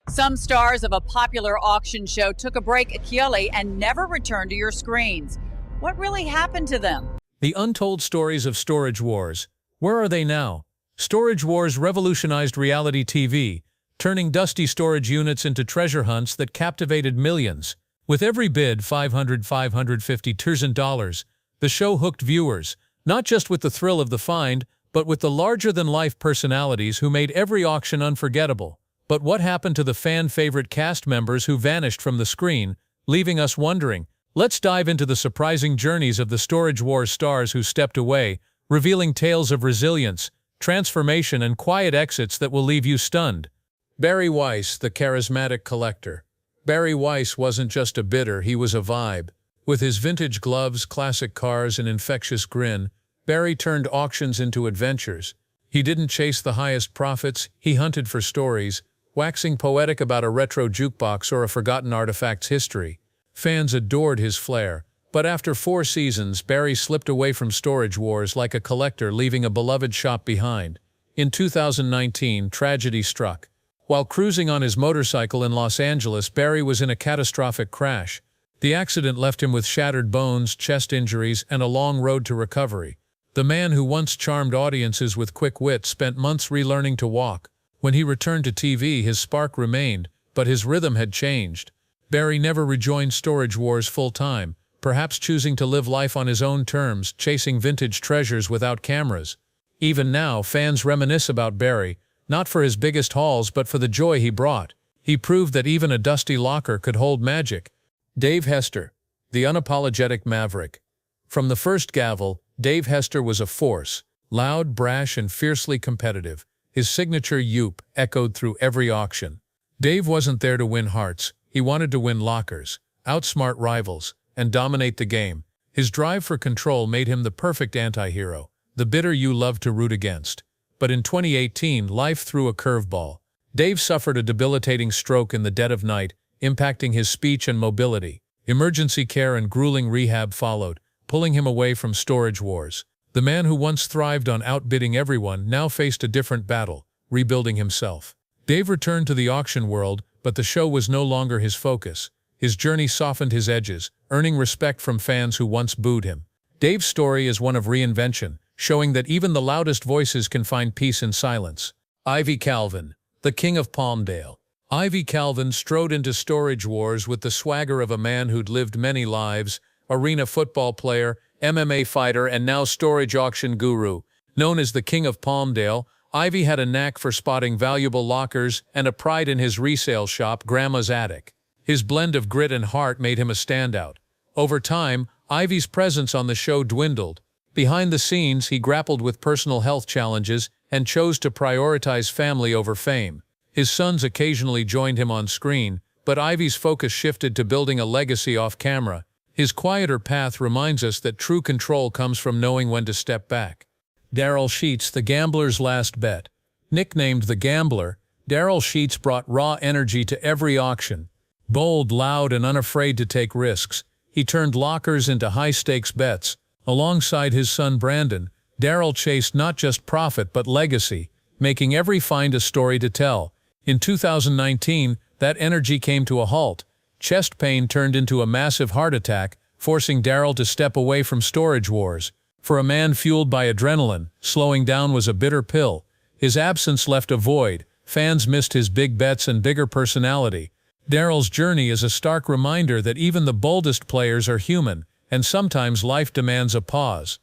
Some stars of a popular auction show took a break and never returned to your screens. What really happened to them? The untold stories of storage wars. Where are they now? Storage wars revolutionized reality TV, turning dusty storage units into treasure hunts that captivated millions. With every bid $550,000, the show hooked viewers, not just with the thrill of the find, but with the larger-than-life personalities who made every auction unforgettable. But what happened to the fan-favorite cast members who vanished from the screen, leaving us wondering? Let's dive into the surprising journeys of the Storage Wars stars who stepped away, revealing tales of resilience, transformation, and quiet exits that will leave you stunned. Barry Weiss, the charismatic collector. Barry Weiss wasn't just a bidder, he was a vibe. With his vintage gloves, classic cars, and infectious grin, Barry turned auctions into adventures. He didn't chase the highest profits, he hunted for stories, waxing poetic about a retro jukebox or a forgotten artifact's history. Fans adored his flair, but after 4 seasons, Barry slipped away from Storage Wars like a collector leaving a beloved shop behind. In 2019, tragedy struck. While cruising on his motorcycle in Los Angeles, Barry was in a catastrophic crash. The accident left him with shattered bones, chest injuries, and a long road to recovery. The man who once charmed audiences with quick wit spent months relearning to walk. When he returned to TV, his spark remained, but his rhythm had changed. Barry never rejoined Storage Wars full-time, perhaps choosing to live life on his own terms, chasing vintage treasures without cameras. Even now, fans reminisce about Barry, not for his biggest hauls but for the joy he brought. He proved that even a dusty locker could hold magic. Dave Hester, the unapologetic maverick. From the first gavel, Dave Hester was a force, loud, brash, and fiercely competitive. His signature "yoop" echoed through every auction. Dave wasn't there to win hearts. He wanted to win lockers, outsmart rivals, and dominate the game. His drive for control made him the perfect anti-hero, the bidder you loved to root against. But in 2018, life threw a curveball. Dave suffered a debilitating stroke in the dead of night, impacting his speech and mobility. Emergency care and grueling rehab followed, pulling him away from Storage Wars. The man who once thrived on outbidding everyone now faced a different battle, rebuilding himself. Dave returned to the auction world, but the show was no longer his focus. His journey softened his edges, earning respect from fans who once booed him. Dave's story is one of reinvention, showing that even the loudest voices can find peace in silence. Ivy Calvin, the king of Palmdale. Ivy Calvin strode into Storage Wars with the swagger of a man who'd lived many lives, arena football player, MMA fighter, and now storage auction guru. Known as the king of Palmdale, Ivy had a knack for spotting valuable lockers and a pride in his resale shop, Grandma's Attic. His blend of grit and heart made him a standout. Over time, Ivy's presence on the show dwindled. Behind the scenes, he grappled with personal health challenges and chose to prioritize family over fame. His sons occasionally joined him on screen, but Ivy's focus shifted to building a legacy off-camera. His quieter path reminds us that true control comes from knowing when to step back. Daryl Sheets, the gambler's last bet. Nicknamed the Gambler, Daryl Sheets brought raw energy to every auction. Bold, loud, and unafraid to take risks, he turned lockers into high-stakes bets. Alongside his son Brandon, Daryl chased not just profit but legacy, making every find a story to tell. In 2019, that energy came to a halt. Chest pain turned into a massive heart attack, forcing Daryl to step away from Storage Wars. For a man fueled by adrenaline, slowing down was a bitter pill. His absence left a void. Fans missed his big bets and bigger personality. Daryl's journey is a stark reminder that even the boldest players are human, and sometimes life demands a pause.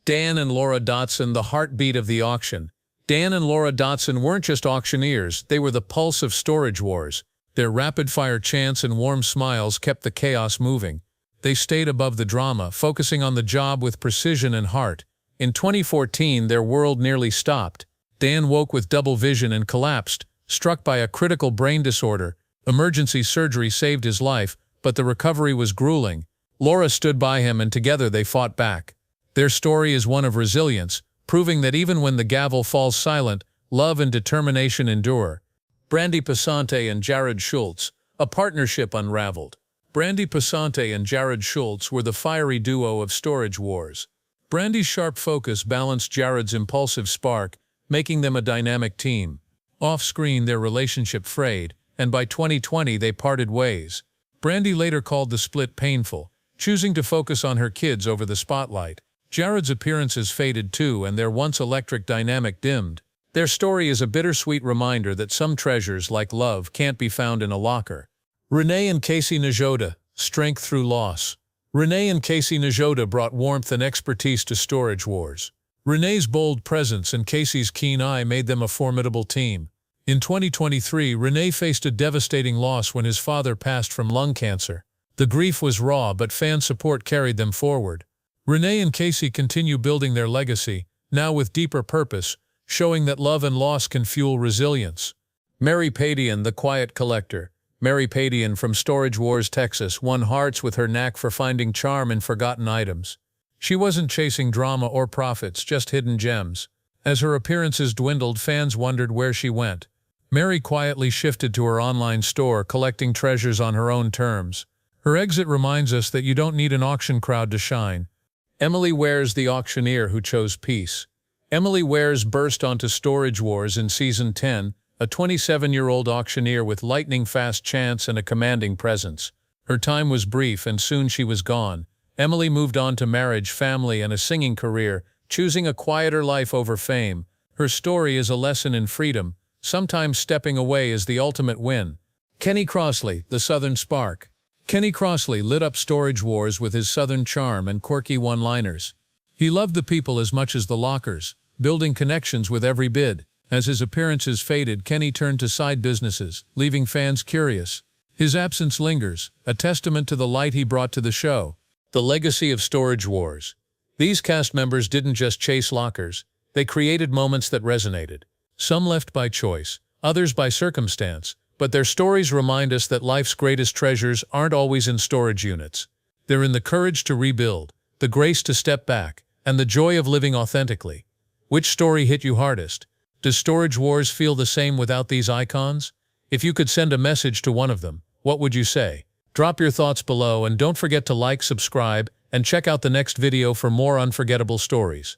Dan and Laura Dotson, the heartbeat of the auction. Dan and Laura Dotson weren't just auctioneers, they were the pulse of Storage Wars. Their rapid-fire chants and warm smiles kept the chaos moving. They stayed above the drama, focusing on the job with precision and heart. In 2014, their world nearly stopped. Dan woke with double vision and collapsed, struck by a critical brain disorder. Emergency surgery saved his life, but the recovery was grueling. Laura stood by him and together they fought back. Their story is one of resilience, proving that even when the gavel falls silent, love and determination endure. Brandy Passante and Jared Schultz, a partnership unraveled. Brandy Passante and Jared Schultz were the fiery duo of Storage Wars. Brandy's sharp focus balanced Jared's impulsive spark, making them a dynamic team. Off-screen, their relationship frayed, and by 2020 they parted ways. Brandy later called the split painful, choosing to focus on her kids over the spotlight. Jared's appearances faded too, and their once electric dynamic dimmed. Their story is a bittersweet reminder that some treasures, like love, can't be found in a locker. Renee and Casey Najoda, strength through loss. Renee and Casey Najoda brought warmth and expertise to Storage Wars. Renee's bold presence and Casey's keen eye made them a formidable team. In 2023, Renee faced a devastating loss when his father passed from lung cancer. The grief was raw, but fan support carried them forward. Renee and Casey continue building their legacy, now with deeper purpose, showing that love and loss can fuel resilience. Mary Padian, the quiet collector. Mary Padian from Storage Wars, Texas, won hearts with her knack for finding charm in forgotten items. She wasn't chasing drama or profits, just hidden gems. As her appearances dwindled, fans wondered where she went. Mary quietly shifted to her online store, collecting treasures on her own terms. Her exit reminds us that you don't need an auction crowd to shine. Emily Wares, the auctioneer who chose peace. Emily Wares burst onto Storage Wars in Season 10, a 27-year-old auctioneer with lightning-fast chance and a commanding presence. Her time was brief, and soon she was gone. Emily moved on to marriage, family, and a singing career, choosing a quieter life over fame. Her story is a lesson in freedom. Sometimes stepping away is the ultimate win. Kenny Crossley, the Southern Spark. Kenny Crossley lit up Storage Wars with his Southern charm and quirky one-liners. He loved the people as much as the lockers, building connections with every bid. As his appearances faded, Kenny turned to side businesses, leaving fans curious. His absence lingers, a testament to the light he brought to the show. The legacy of Storage Wars. These cast members didn't just chase lockers, they created moments that resonated. Some left by choice, others by circumstance, but their stories remind us that life's greatest treasures aren't always in storage units. They're in the courage to rebuild, the grace to step back, and the joy of living authentically. Which story hit you hardest? Does Storage Wars feel the same without these icons? If you could send a message to one of them, what would you say? Drop your thoughts below, and don't forget to like, subscribe, and check out the next video for more unforgettable stories.